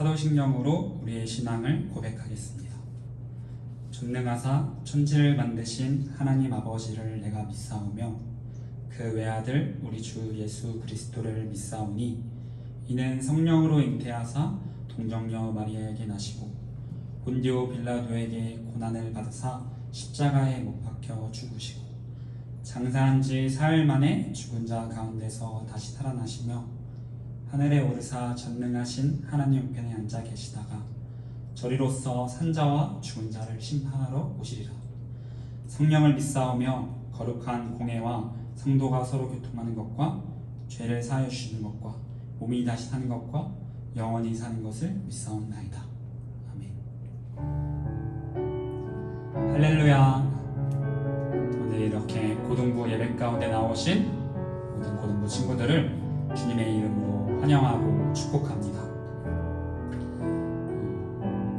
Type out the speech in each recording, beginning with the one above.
사도신경으로 우리의 신앙을 고백하겠습니다. 전능하사 천지를 만드신 하나님 아버지를 내가 믿사오며 그 외아들 우리 주 예수 그리스도를 믿사오니 이는 성령으로 잉태하사 동정녀 마리아에게 나시고 본디오 빌라도에게 고난을 받으사 십자가에 못 박혀 죽으시고 장사한 지 사흘 만에 죽은 자 가운데서 다시 살아나시며 하늘에 오르사 전능하신 하나님 우편에 앉아 계시다가 저리로서 산자와 죽은 자를 심판하러 오시리라. 성령을 믿사오며 거룩한 공회와 성도가 서로 교통하는 것과 죄를 사하여 주시는 것과 몸이 다시 사는 것과 영원히 사는 것을 믿사옵나이다. 아멘. 할렐루야. 오늘 이렇게 고등부 예배 가운데 나오신 모든 고등부 친구들을 주님의 이름으로 환영하고 축복합니다.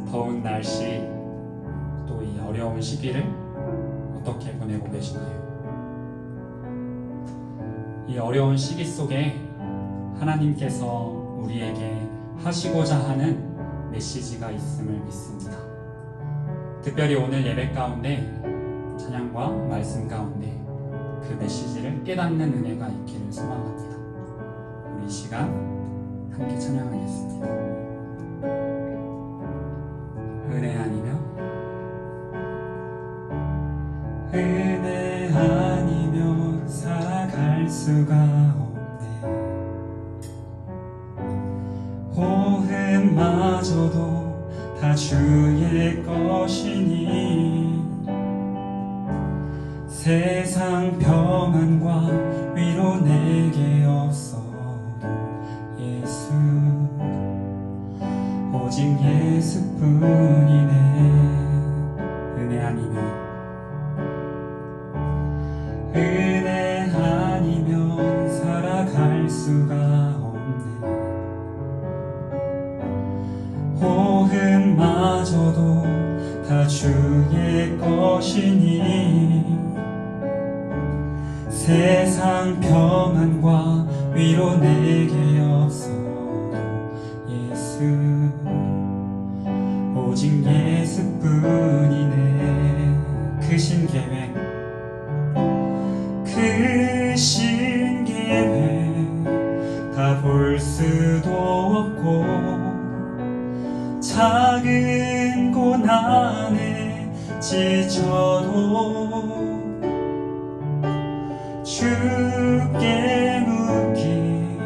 더운 날씨 또 이 어려운 시기를 어떻게 보내고 계시나요? 이 어려운 시기 속에 하나님께서 우리에게 하시고자 하는 메시지가 있음을 믿습니다. 특별히 오늘 예배 가운데 찬양과 말씀 가운데 그 메시지를 깨닫는 은혜가 있기를 소망합니다. 우리 이 시간 함께 찬양하겠습니다. 은혜 아니면 살아갈 수가 없네. 호흡마저도 다 주의 것이니 세상 평안과 위로 내게 없어도 예수 오직 예수뿐이네. 은혜 아니면 살아갈 수가 없네. 호흡마저도 다 주의 것이니 세상 평안과 위로 내게 없어도 예수 오직 예수뿐이네. 크신 계획 다 볼 수도 없고 작은 고난에 지쳐도 주께 묶인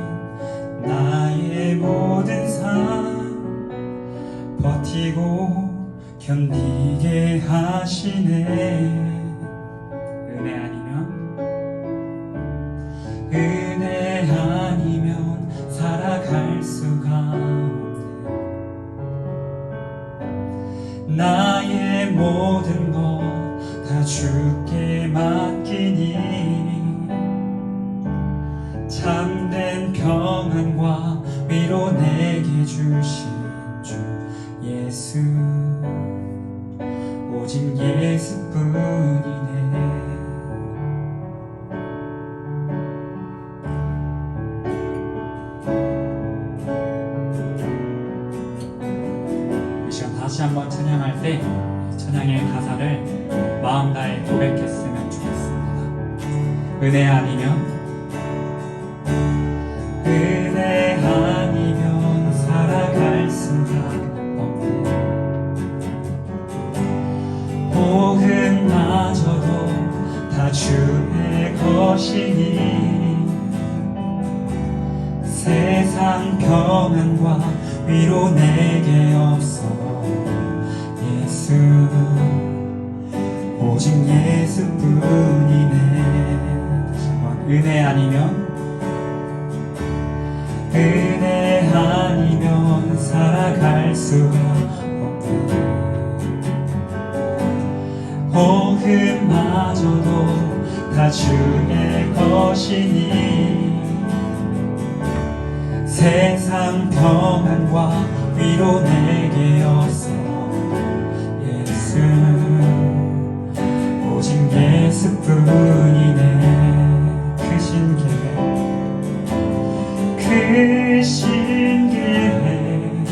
나의 모든 삶 버티고 견디게 하시네. 은혜 아니면 살아갈 수가 없네. 나의 모든 것 다 주께 맡기니 참된 평안과 위로 내게 주신 주 예수 오직 예수뿐이네. 다시 한번 찬양할 때 찬양의 가사를 마음 다해 고백했으면 좋겠습니다. 은혜 아니면 살아갈 수가 없네. 호흡마저도 다 주의 것이니 세상 평안과 위로 내게 없어 예수 오직 예수뿐이네. 다시 한번 은혜 아니면 살아갈 수가 없네. 호흡마저도 다 주의 것이니 세상 평안과 위로 내게 없어 예수 오직 예수뿐이네. 크신 계획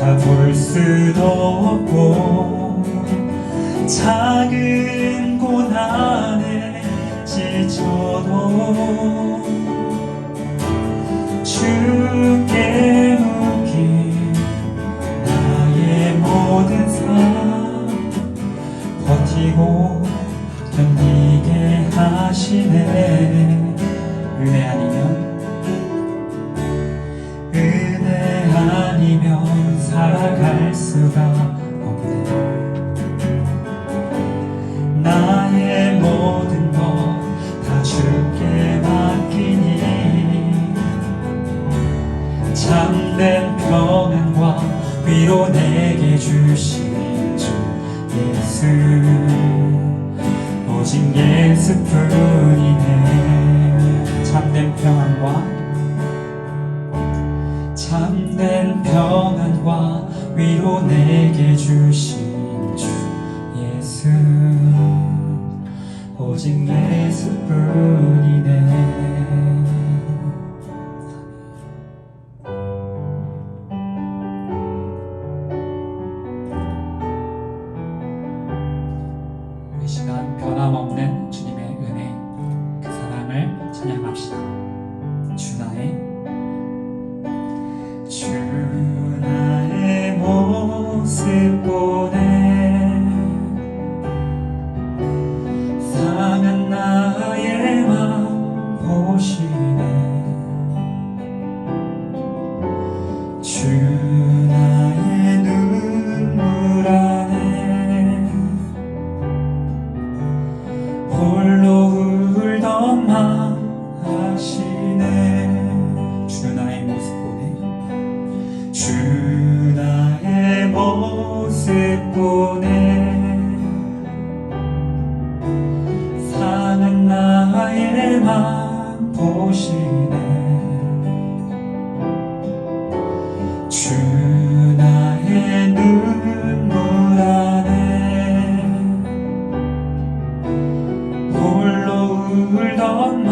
다 볼 수도 없고 작은 고난에 지쳐도 주께 맡긴 나의 모든 삶 버티고 견디게 하시네. 은혜 아니면 살아갈 수가 없네. 나의 모든 것 다 주께 맡기니 참된 평안과 위로 내게 주신 주 예수, 오직 예수뿐이네. 참된 평안과 위로 내게 주신 주 예수, 오직 예수뿐이네. 이 시간 변함없는 주님의 은혜, 그 사랑을 찬양합시다. 주 나의 모습 보네. 상한 나의 맘 보시네. 주 나의 눈물 안에 홀로 울던 맘 아시네. 주 나의 모습 보네. 주 나의 모습 보네. 상한 나의 맘 보시네. 주 나의 눈물 안에 홀로 울던 맘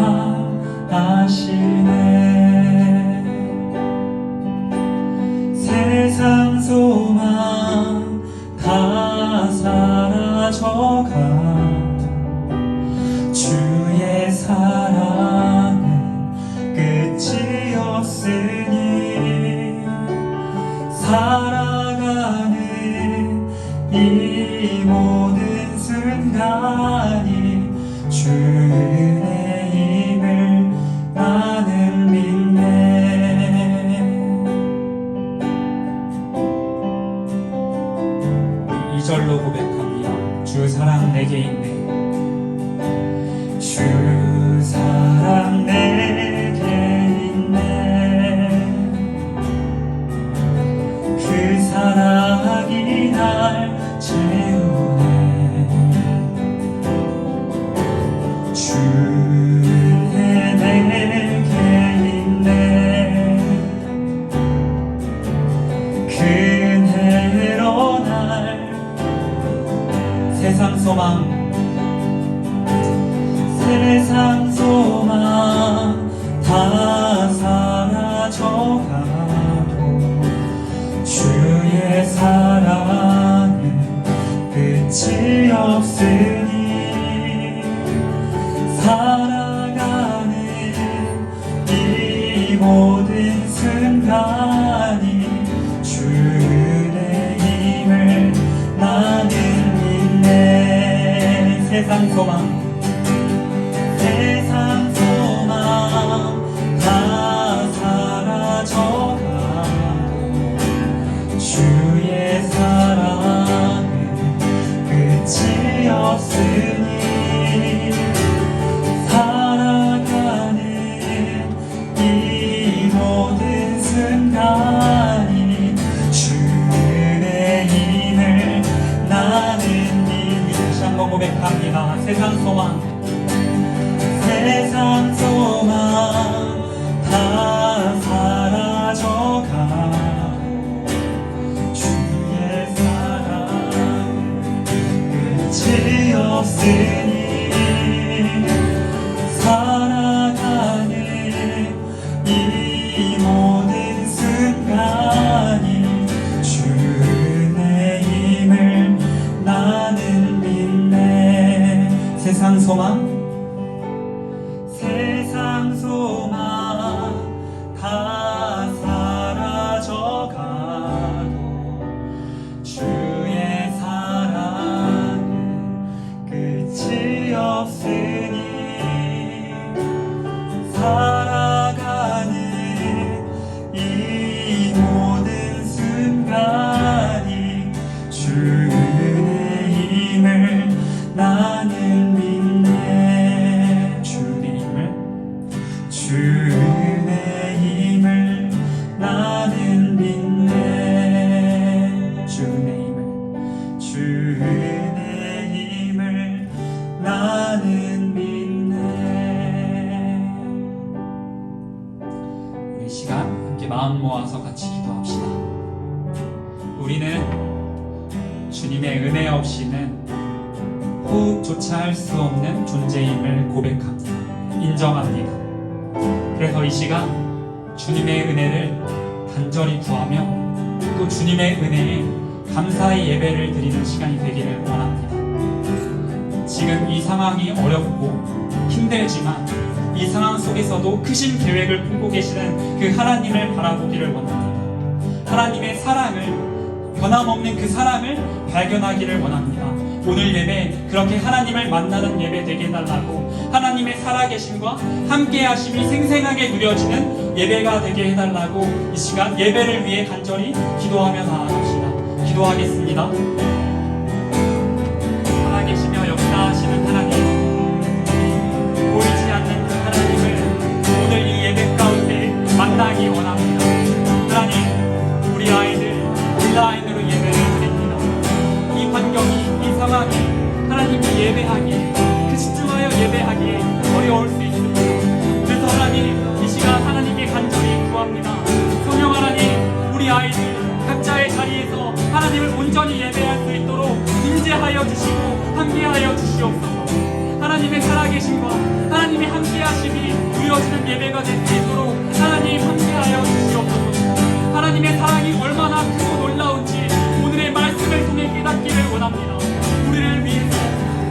아시네. 세상 소망 다 사라져가 주의 사랑은 끝이 없으니 살아가는 이 모든 순간이 주 은혜임을 나는 믿네. 2절로 고백합니다. 주 사랑 내게 있네. 주 사랑 내게 있네. 그 사랑이 날 채우네. 주 은혜 내게 있네. 그 은혜로 날 세상 소망 다 사라져가도 주의 사랑은 끝이 없으니 살아가는 이 모든 순간이 주 은혜임을 나는 믿네. 세상 소망 다 사라져가고 주의 사랑은 끝이 없으니 살아가는 이 모든 순간이 주 은혜임을 나는 믿니. 다시 한번 고백합니다. 세상 소망 다 사라져가고 주의 사랑은 끝이 없으니 세상 소망 다 사라져가고 주의 사랑은 끝이 없으니 살아가는 이 모든 순간이 주 은혜임을 나는 믿네. 주 은혜임을 나는 믿네. 주 은혜임을 나는 믿네. 우리 시간 함께 마음 모아서 같이 기도합시다. 우리는 주님의 은혜 없이는 호흡조차 할 수 없는 존재임을 고백합니다. 인정합니다. 그래서 이 시간 주님의 은혜를 간절히 구하며 또 주님의 은혜에 감사의 예배를 드리는 시간이 되기를 원합니다. 지금 이 상황이 어렵고 힘들지만 이 상황 속에서도 크신 계획을 품고 계시는 그 하나님을 바라보기를 원합니다. 하나님의 사랑을, 변함없는 그 사랑을 발견하기를 원합니다. 오늘 예배 그렇게 하나님을 만나는 예배 되게 해달라고, 하나님의 살아계심과 함께하심이 생생하게 누려지는 예배가 되게 해달라고 이 시간 예배를 위해 간절히 기도하며 나아갑시다. 기도하겠습니다. 살아계시며 역사하시는 하나님, 보이지 않는 그 하나님을 오늘 이 예배 가운데 만나기 원합니다. 하나님, 우리 아이들 온라인으로 예배를 드립니다. 이 환경이, 이 상황이 하나님이 예배하기에, 그 집중하여 예배하기에 어려울 수 있습니다. 그래서 하나님, 이 시간 하나님께 간절히 구합니다. 성령 하나님, 우리 아이들 각자의 자리에서 하나님을 온전히 예배할 수 있도록 임재하여 주시고 함께하여 주시옵소서. 하나님의 살아계심과 하나님의 함께하심이 누려지는 예배가 될 수 있도록 하나님 함께하여 주시옵소서. 하나님의 사랑이 얼마나 크고 놀라운지 오늘의 말씀을 통해 깨닫기를 원합니다. 우리를 위해서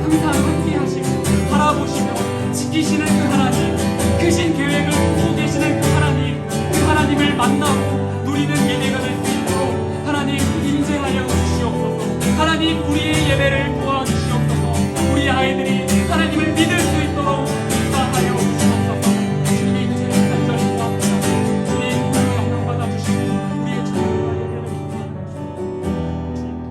항상 함께하시고 바라보시며 지키시는 그 하나님, 크신 계획을 품고 계시는 그 하나님을 만나고 누리는 예배가 될 수 있도록 하나님 임재하여 주시옵소서. 하나님, 우리의 예배를 도와주시옵소서. 우리 아이들이 하나님을 믿을 수 있도록 인도하여 주시옵소서. 주님의 이름으로 간절히 구합니다. 주님의 이름으로 영광 받아주시고 우리의 찬양과 예배를 인도하여 주시옵소서.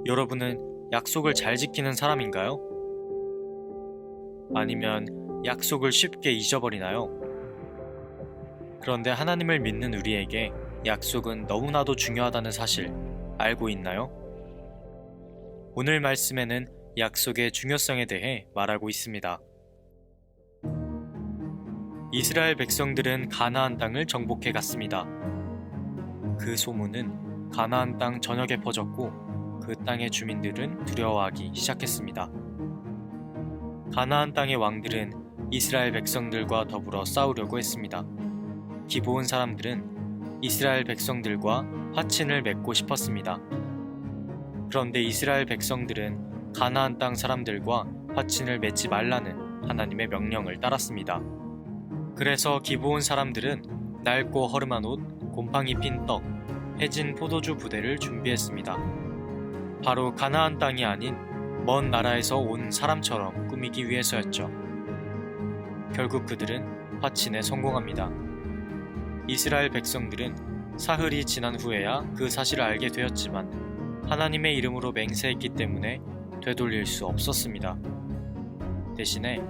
여러분은 약속을 잘 지키는 사람인가요? 아니면 약속을 쉽게 잊어버리나요? 그런데 하나님을 믿는 우리에게 약속은 너무나도 중요하다는 사실 알고 있나요? 오늘 말씀에는 약속의 중요성에 대해 말하고 있습니다. 이스라엘 백성들은 가나안 땅을 정복해 갔습니다. 그 소문은 가나안 땅 전역에 퍼졌고 그 땅의 주민들은 두려워하기 시작했습니다. 가나안 땅의 왕들은 이스라엘 백성들과 더불어 싸우려고 했습니다. 기브온 사람들은 이스라엘 백성들과 화친을 맺고 싶었습니다. 그런데 이스라엘 백성들은 가나안 땅 사람들과 화친을 맺지 말라는 하나님의 명령을 따랐습니다. 그래서 기브온 사람들은 낡고 허름한 옷, 곰팡이 핀 떡, 해진 포도주 부대를 준비했습니다. 바로 가나안 땅이 아닌 먼 나라에서 온 사람처럼 꾸미기 위해서였죠. 결국 그들은 화친에 성공합니다. 이스라엘 백성들은 사흘이 지난 후에야 그 사실을 알게 되었지만 하나님의 이름으로 맹세했기 때문에 되돌릴 수 없었습니다. 대신에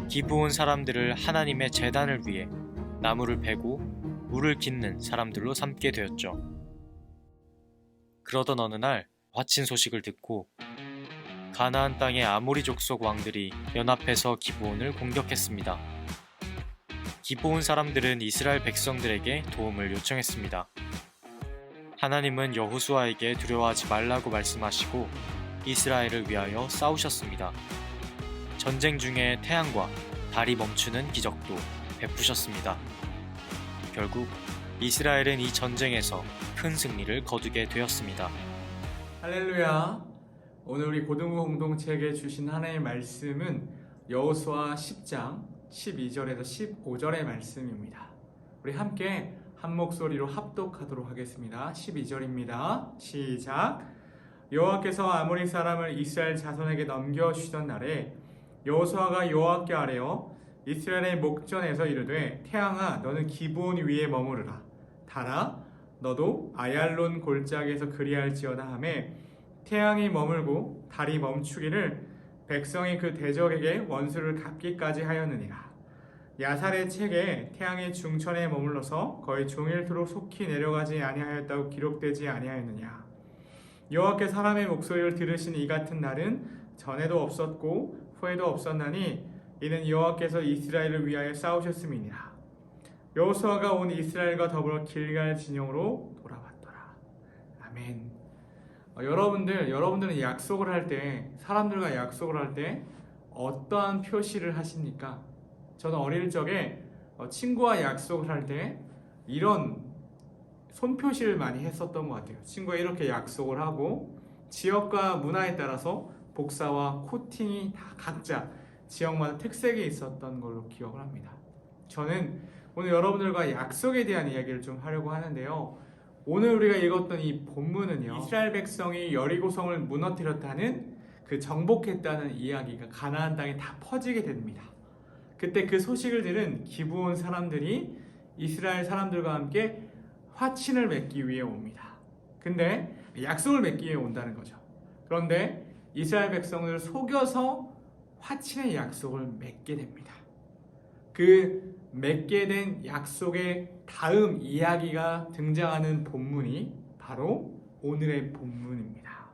기브온 사람들을 하나님의 제단을 위해 나무를 베고 물을 깃는 사람들로 삼게 되었죠. 그러던 어느 날 화친 소식을 듣고 가나안 땅의 아모리 족속 왕들이 연합해서 기브온을 공격했습니다. 기브온 사람들은 이스라엘 백성들에게 도움을 요청했습니다. 하나님은 여호수아에게 두려워하지 말라고 말씀하시고 이스라엘을 위하여 싸우셨습니다. 전쟁 중에 태양과 달이 멈추는 기적도 베푸셨습니다. 결국 이스라엘은 이 전쟁에서 큰 승리를 거두게 되었습니다. 할렐루야. 오늘 우리 고등부 공동체에게 주신 하나님의 말씀은 여호수아 10장 12절에서 15절의 말씀입니다. 우리 함께 한 목소리로 합독하도록 하겠습니다. 12절입니다. 시작. 여호와께서 아모리 사람을 이스라엘 자손에게 넘겨주시던 날에 여호수아가 여호와께 아뢰어 이스라엘의 목전에서 이르되 태양아 너는 기브온 위에 머무르라. 달아 너도 아얄론 골짜기에서 그리할지어다 하매 태양이 머물고 달이 멈추기를 백성이 그 대적에게 원수를 갚기까지 하였느니라. 야살의 책에 태양의 중천에 머물러서 거의 종일토록 속히 내려가지 아니하였다고 기록되지 아니하였느냐. 여호와께 사람의 목소리를 들으신 이 같은 날은 전에도 없었고 후에도 없었나니 이는 여호와께서 이스라엘을 위하여 싸우셨음이니라. 여호수아가 온 이스라엘과 더불어 길갈 진영으로 돌아왔더라. 아멘. 여러분들은 약속을 할 때, 사람들과 약속을 할 때 어떠한 표시를 하십니까? 저는 어릴 적에 친구와 약속을 할 때 이런 손표시를 많이 했었던 것 같아요. 친구가 이렇게 약속을 하고 지역과 문화에 따라서 복사와 코팅이 다 각자 지역마다 특색이 있었던 걸로 기억을 합니다. 저는 오늘 여러분들과 약속에 대한 이야기를 좀 하려고 하는데요. 오늘 우리가 읽었던 이 본문은요, 이스라엘 백성이 여리고성을 무너뜨렸다는 그 정복했다는 이야기가 가나안 땅에 다 퍼지게 됩니다. 그때 그 소식을 들은 기브온 사람들이 이스라엘 사람들과 함께 화친을 맺기 위해 옵니다. 근데 약속을 맺기 위해 온다는 거죠. 그런데 이스라엘 백성들을 속여서 화친의 약속을 맺게 됩니다. 그 맺게 된 약속의 다음 이야기가 등장하는 본문이 바로 오늘의 본문입니다.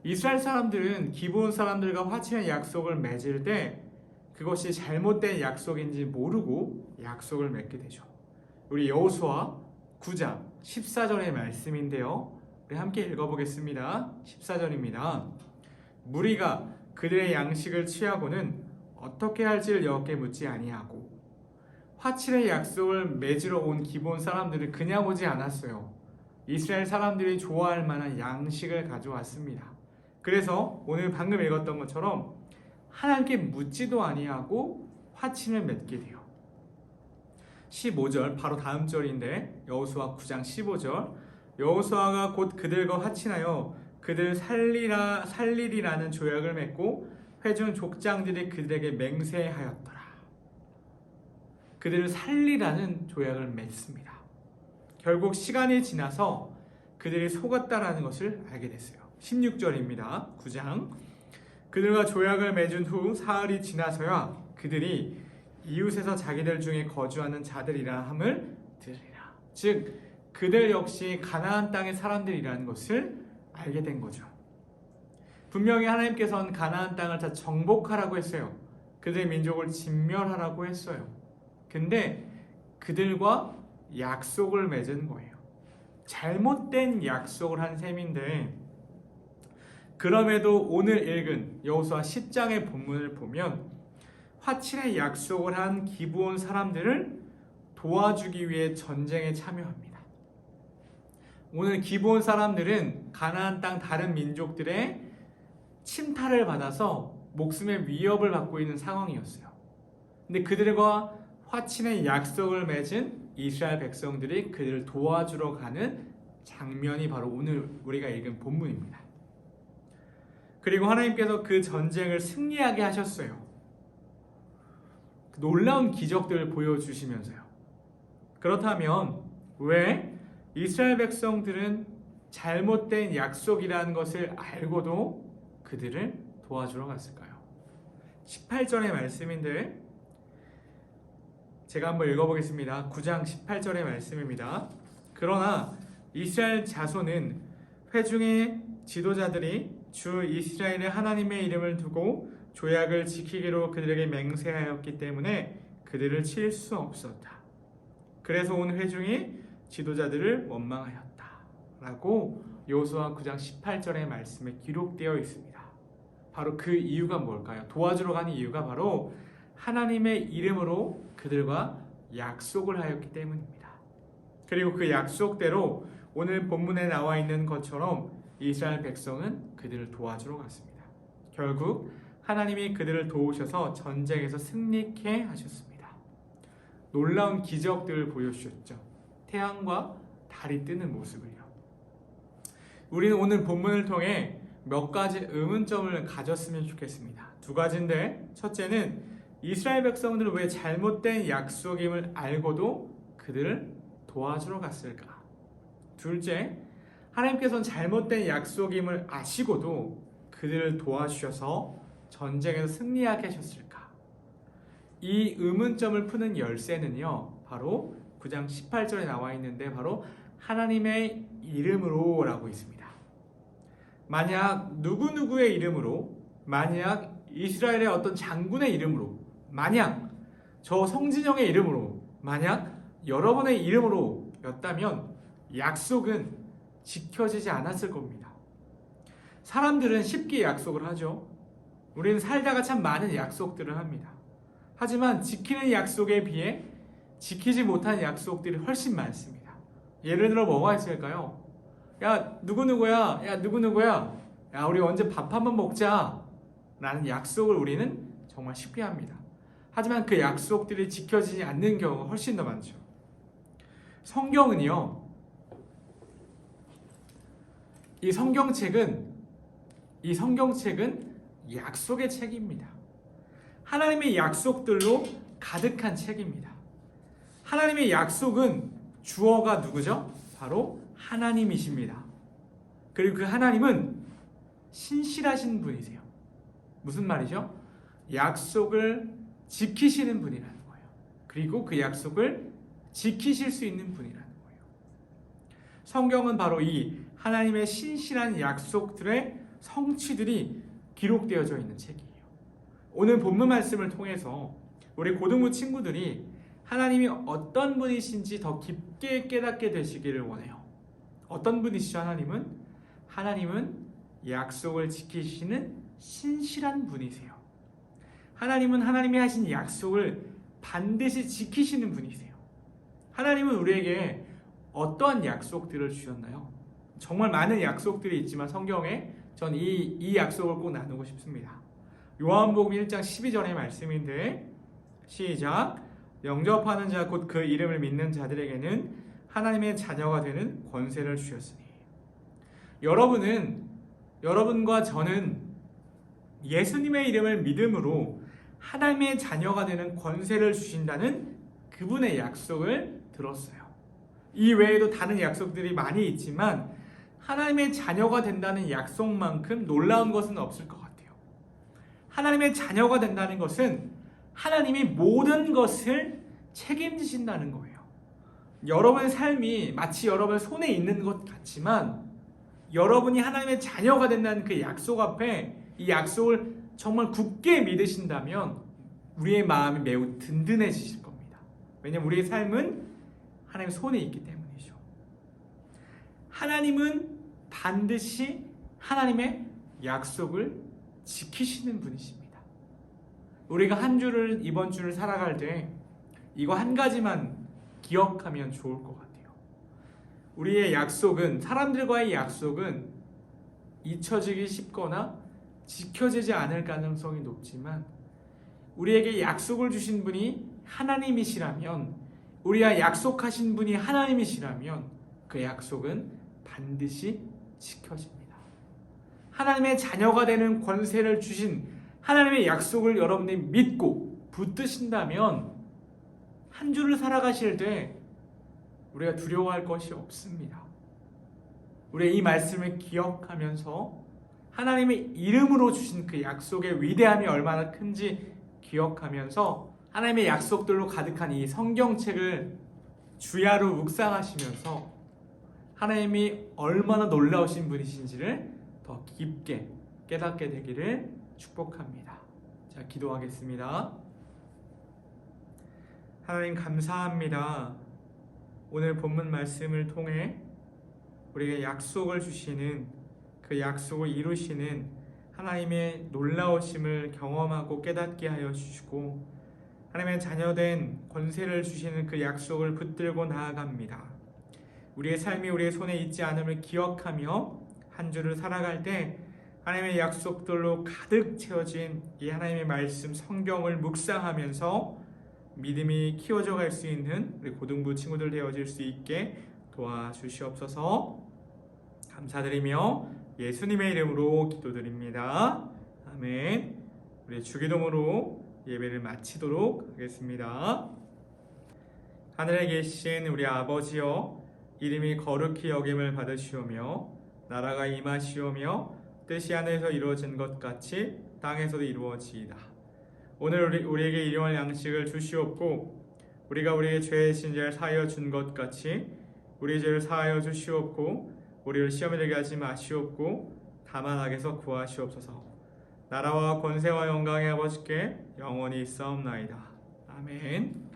이스라엘 사람들은 기브온 사람들과 화친의 약속을 맺을 때 그것이 잘못된 약속인지 모르고 약속을 맺게 되죠. 우리 여호수아 9장 14절의 말씀인데요. 우리 함께 읽어보겠습니다. 14절입니다. 무리가 그들의 양식을 취하고는 어떻게 할지를 여호와께 묻지 아니하고 화친의 약속을 맺으러 온 기브온 사람들은 그냥 오지 않았어요. 이스라엘 사람들이 좋아할 만한 양식을 가져왔습니다. 그래서 오늘 방금 읽었던 것처럼 하나님께 묻지도 아니하고 화친을 맺게 돼요. 15절 바로 다음 절인데 여호수아 9장 15절 여호수아가 곧 그들과 화친하여 그들 살리리라는 조약을 맺고 회중 족장들이 그들에게 맹세하였더라. 그들을 살리라는 조약을 맺습니다. 결국 시간이 지나서 그들이 속았다라는 것을 알게 됐어요. 16절입니다. 9장. 그들과 조약을 맺은 후 사흘이 지나서야 그들이 이웃에서 자기들 중에 거주하는 자들이라 함을 들으리라. 즉 그들 역시 가나안 땅의 사람들이라는 것을 알게 된 거죠. 분명히 하나님께서는 가나안 땅을 다 정복하라고 했어요. 그들의 민족을 진멸하라고 했어요. 근데 그들과 약속을 맺은 거예요. 잘못된 약속을 한 셈인데, 그럼에도 오늘 읽은 여호수아 10장의 본문을 보면 화친의 약속을 한 기브온 사람들을 도와주기 위해 전쟁에 참여합니다. 오늘 기브온 사람들은 가나안 땅 다른 민족들의 침탈을 받아서 목숨의 위협을 받고 있는 상황이었어요. 근데 그들과 화친의 약속을 맺은 이스라엘 백성들이 그들을 도와주러 가는 장면이 바로 오늘 우리가 읽은 본문입니다. 그리고 하나님께서 그 전쟁을 승리하게 하셨어요. 놀라운 기적들을 보여주시면서요. 그렇다면 왜 이스라엘 백성들은 잘못된 약속이라는 것을 알고도 그들을 도와주러 갔을까요? 18절의 말씀인데 제가 한번 읽어보겠습니다. 9장 18절의 말씀입니다. 그러나 이스라엘 자손은 회중의 지도자들이 주 이스라엘의 하나님의 이름을 두고 조약을 지키기로 그들에게 맹세하였기 때문에 그들을 칠 수 없었다. 그래서 온 회중이 지도자들을 원망하였다. 라고 여호수아 9장 18절의 말씀에 기록되어 있습니다. 바로 그 이유가 뭘까요? 도와주러 가는 이유가 바로 하나님의 이름으로 그들과 약속을 하였기 때문입니다. 그리고 그 약속대로 오늘 본문에 나와 있는 것처럼 이스라엘 백성은 그들을 도와주러 갔습니다. 결국 하나님이 그들을 도우셔서 전쟁에서 승리케 하셨습니다. 놀라운 기적들을 보여주셨죠. 태양과 달이 뜨는 모습을요. 우리는 오늘 본문을 통해 몇 가지 의문점을 가졌으면 좋겠습니다. 두 가지인데, 첫째는 이스라엘 백성들은 왜 잘못된 약속임을 알고도 그들을 도와주러 갔을까? 둘째, 하나님께서는 잘못된 약속임을 아시고도 그들을 도와주셔서 전쟁에서 승리하게 하셨을까? 이 의문점을 푸는 열쇠는요, 바로 9장 18절에 나와 있는데 바로 하나님의 이름으로 라고 있습니다. 만약 누구누구의 이름으로, 만약 이스라엘의 어떤 장군의 이름으로, 만약 저 성진영의 이름으로, 만약 여러분의 이름으로 였다면 약속은 지켜지지 않았을 겁니다. 사람들은 쉽게 약속을 하죠. 우리는 살다가 참 많은 약속들을 합니다. 하지만 지키는 약속에 비해 지키지 못한 약속들이 훨씬 많습니다. 예를 들어 뭐가 있을까요? 야 누구누구야, 야 누구누구야, 야 우리 언제 밥 한번 먹자 라는 약속을 우리는 정말 쉽게 합니다. 하지만 그 약속들이 지켜지지 않는 경우가 훨씬 더 많죠. 성경은요, 이 성경책은 약속의 책입니다. 하나님의 약속들로 가득한 책입니다. 하나님의 약속은 주어가 누구죠? 바로 하나님이십니다. 그리고 그 하나님은 신실하신 분이세요. 무슨 말이죠? 약속을 지키시는 분이라는 거예요. 그리고 그 약속을 지키실 수 있는 분이라는 거예요. 성경은 바로 이 하나님의 신실한 약속들의 성취들이 기록되어져 있는 책이에요. 오늘 본문 말씀을 통해서 우리 고등부 친구들이 하나님이 어떤 분이신지 더 깊게 깨닫게 되시기를 원해요. 어떤 분이시죠? 하나님은 약속을 지키시는 신실한 분이세요. 하나님은 하나님이 하신 약속을 반드시 지키시는 분이세요. 하나님은 우리에게 어떠한 약속들을 주셨나요? 정말 많은 약속들이 있지만 성경에 전 이 약속을 꼭 나누고 싶습니다. 요한복음 1장 12절의 말씀인데, 시작. 영접하는 자 곧 그 이름을 믿는 자들에게는 하나님의 자녀가 되는 권세를 주셨으니. 여러분과 저는 예수님의 이름을 믿음으로 하나님의 자녀가 되는 권세를 주신다는 그분의 약속을 들었어요. 이 외에도 다른 약속들이 많이 있지만 하나님의 자녀가 된다는 약속만큼 놀라운 것은 없을 것 같아요. 하나님의 자녀가 된다는 것은 하나님이 모든 것을 책임지신다는 거예요. 여러분의 삶이 마치 여러분 손에 있는 것 같지만 여러분이 하나님의 자녀가 된다는 그 약속 앞에 이 약속을 정말 굳게 믿으신다면 우리의 마음이 매우 든든해지실 겁니다. 왜냐하면 우리의 삶은 하나님의 손에 있기 때문이죠. 하나님은 반드시 하나님의 약속을 지키시는 분이십니다. 우리가 한 주를 이번 주를 살아갈 때 이거 한 가지만 기억하면 좋을 것 같아요. 우리의 약속은 사람들과의 약속은 잊혀지기 쉽거나 지켜지지 않을 가능성이 높지만 우리에게 약속을 주신 분이 하나님이시라면 우리와 약속하신 분이 하나님이시라면 그 약속은 반드시 지켜집니다. 하나님의 자녀가 되는 권세를 주신 하나님의 약속을 여러분들이 믿고 붙드신다면 한 주를 살아가실 때 우리가 두려워할 것이 없습니다. 우리가 이 말씀을 기억하면서 하나님의 이름으로 주신 그 약속의 위대함이 얼마나 큰지 기억하면서 하나님의 약속들로 가득한 이 성경책을 주야로 묵상하시면서 하나님이 얼마나 놀라우신 분이신지를 더 깊게 깨닫게 되기를 축복합니다. 자, 기도하겠습니다. 하나님 감사합니다. 오늘 본문 말씀을 통해 우리에게 약속을 주시는 그 약속을 이루시는 하나님의 놀라우심을 경험하고 깨닫게 하여 주시고 하나님의 자녀된 권세를 주시는 그 약속을 붙들고 나아갑니다. 우리의 삶이 우리의 손에 있지 않음을 기억하며 한 주를 살아갈 때 하나님의 약속들로 가득 채워진 이 하나님의 말씀 성경을 묵상하면서 믿음이 키워져 갈 수 있는 우리 고등부 친구들 되어질 수 있게 도와주시옵소서. 감사드리며 예수님의 이름으로 기도드립니다. 아멘. 우리 주기도문으로 예배를 마치도록 하겠습니다. 하늘에 계신 우리 아버지여, 이름이 거룩히 여김을 받으시오며 나라가 임하시오며 뜻이 하늘에서 이루어진 것 같이 땅에서도 이루어지이다. 오늘 우리에게 일용할 양식을 주시옵고 우리가 우리의 죄의 진죄를 사하여 준 것 같이 우리의 죄를 사하여 주시옵고 우리를 시험에 들게 하지 마시옵고 다만 악에서 구하시옵소서. 나라와 권세와 영광의 아버지께 영원히 있사옵나이다. 아멘.